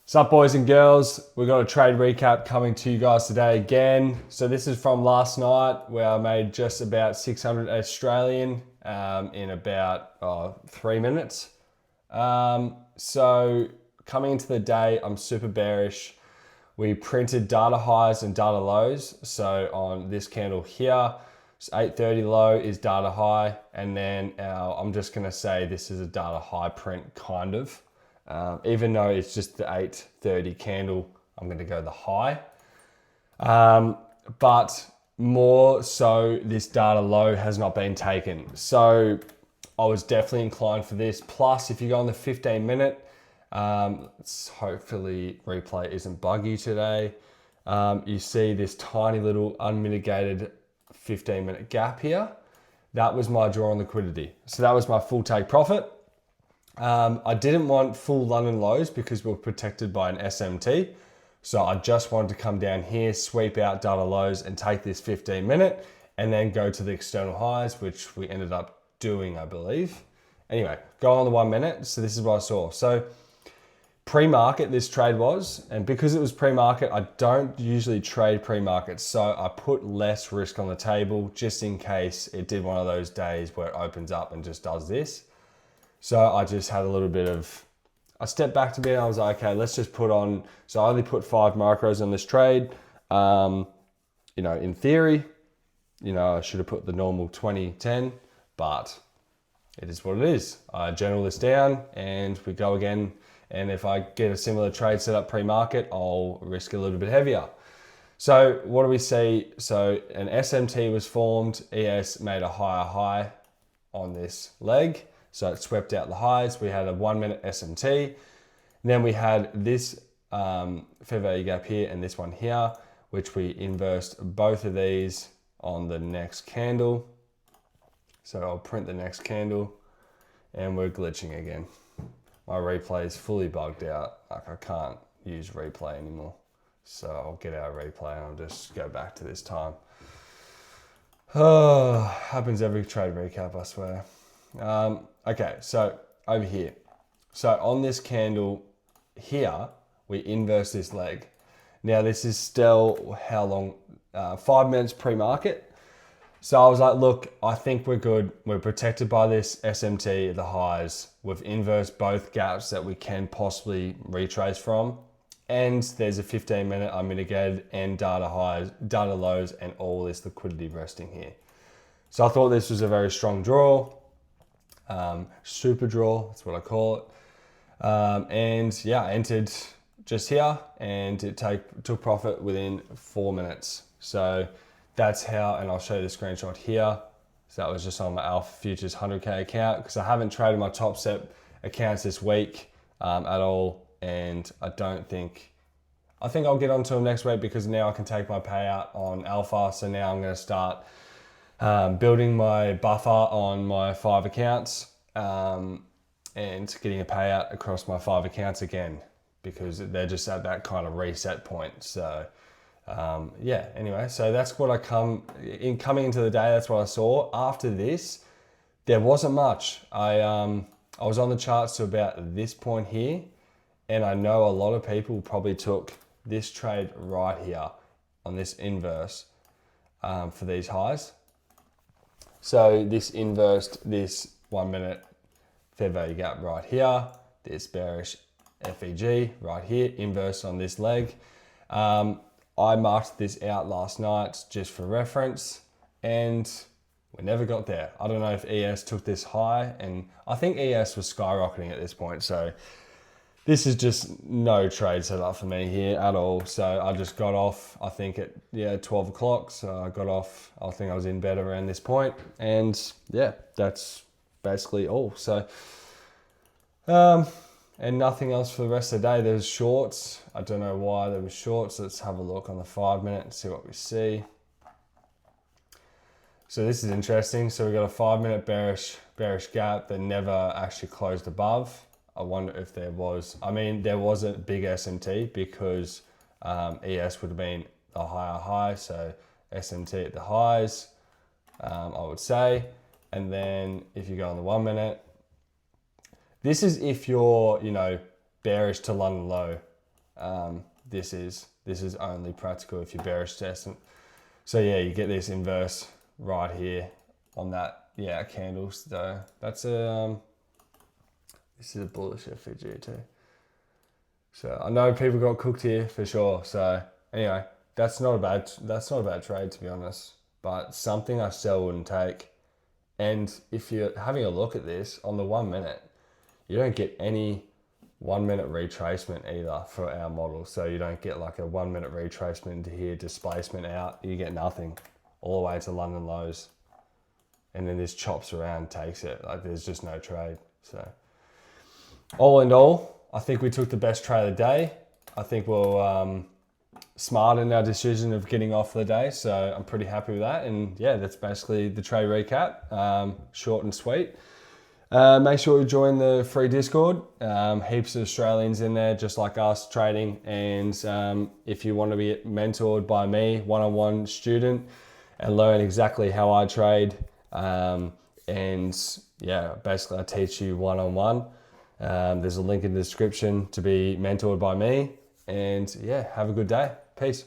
Sup boys and girls, we've got a trade recap coming to you guys today again. So this is from last night where I made just about 600 Australian in about 3 minutes. So coming into the day, I'm super bearish. We printed data highs and data lows. So on this candle here, it's 830 low is data high. And then I'm just gonna say this is a data high print kind of. Even though it's just the 830 candle, I'm going to go the high. But more so, this data low has not been taken. So I was definitely inclined for this. Plus, if you go on the 15 minute, hopefully replay isn't buggy today. You see this tiny little unmitigated 15 minute gap here. That was my draw on liquidity. So that was my full take profit. I didn't want full London lows because we were protected by an SMT. So I just wanted to come down here, sweep out data lows and take this 15 minute and then go to the external highs, which we ended up doing, I believe. Anyway, go on the 1 minute. So this is what I saw. So pre-market this trade was, and because it was pre-market, I don't usually trade pre-market. So I put less risk on the table just in case it did one of those days where it opens up and just does this. So I just had a little bit of, I stepped back to bit and I was like, okay, let's just put on, so I only put 5 micros on this trade. In theory, I should have put the normal 20-10, but it is what it is. I journal this down and we go again. And if I get a similar trade set up pre-market, I'll risk a little bit heavier. So what do we see? So an SMT was formed, ES made a higher high on this leg. So it swept out the highs. We had a 1 minute SMT. And then we had this fair value gap here and this one here, which we inversed both of these on the next candle. So I'll print the next candle and we're glitching again. My replay is fully bugged out. Like I can't use replay anymore. So I'll get out of replay and I'll just go back to this time. Oh, happens every trade recap, I swear. Okay, so over here. So on this candle here, we inverse this leg. Now this is still how long? 5 minutes pre-market. So I was like, look, I think we're good. We're protected by this SMT at the highs. We've inversed both gaps that we can possibly retrace from. And there's a 15 minute unmitigated and data highs, data lows, and all this liquidity resting here. So I thought this was a very strong draw. Super draw, that's what I call it. And yeah, I entered just here and it took profit within 4 minutes. So that's how, and I'll show you the screenshot here. So that was just on my Alpha Futures 100K account because I haven't traded my top set accounts this week at all. And I think I'll get onto them next week because now I can take my payout on Alpha. So now I'm going to start building my buffer on my 5 accounts and getting a payout across my 5 accounts again because they're just at that kind of reset point. So yeah, anyway, so that's what coming into the day, that's what I saw. After this, there wasn't much. I was on the charts to about this point here, and I know a lot of people probably took this trade right here on this inverse for these highs. So this inversed this 1 minute fair value gap right here, this bearish FEG right here, inverse on this leg. I marked this out last night just for reference and we never got there. I don't know if ES took this high, and I think ES was skyrocketing at this point. So this is just no trade set up for me here at all. So I just got off, I think at 12 o'clock. So I got off, I think I was in bed around this point. And yeah, that's basically all. So, and nothing else for the rest of the day. There's shorts. I don't know why there was shorts. Let's have a look on the 5 minute and see what we see. So this is interesting. So we got a 5 minute bearish gap that never actually closed above. I wonder if there was a big SMT because ES would have been a higher high. So SMT at the highs, I would say. And then if you go on the 1 minute, this is if you're, bearish to London low. this is only practical if you're bearish testing. So yeah, you get this inverse right here on that, yeah, candles. So that's a, this is a bullish FVG too. So I know people got cooked here for sure. So anyway, that's not a bad trade, to be honest, but something I still wouldn't take. And if you're having a look at this on the 1 minute, you don't get any 1 minute retracement either for our model. So you don't get like a 1 minute retracement into here, displacement out, you get nothing all the way to London lows. And then this chops around, takes it. Like there's just no trade. So all in all, I think we took the best trade of the day. I think we're smart in our decision of getting off for the day. So I'm pretty happy with that. And yeah, that's basically the trade recap. Short and sweet. Make sure you join the free Discord. Heaps of Australians in there, just like us, trading. And if you want to be mentored by me, one-on-one student, and learn exactly how I trade, and yeah, basically I teach you one-on-one. There's a link in the description to be mentored by me. And yeah, have a good day. Peace.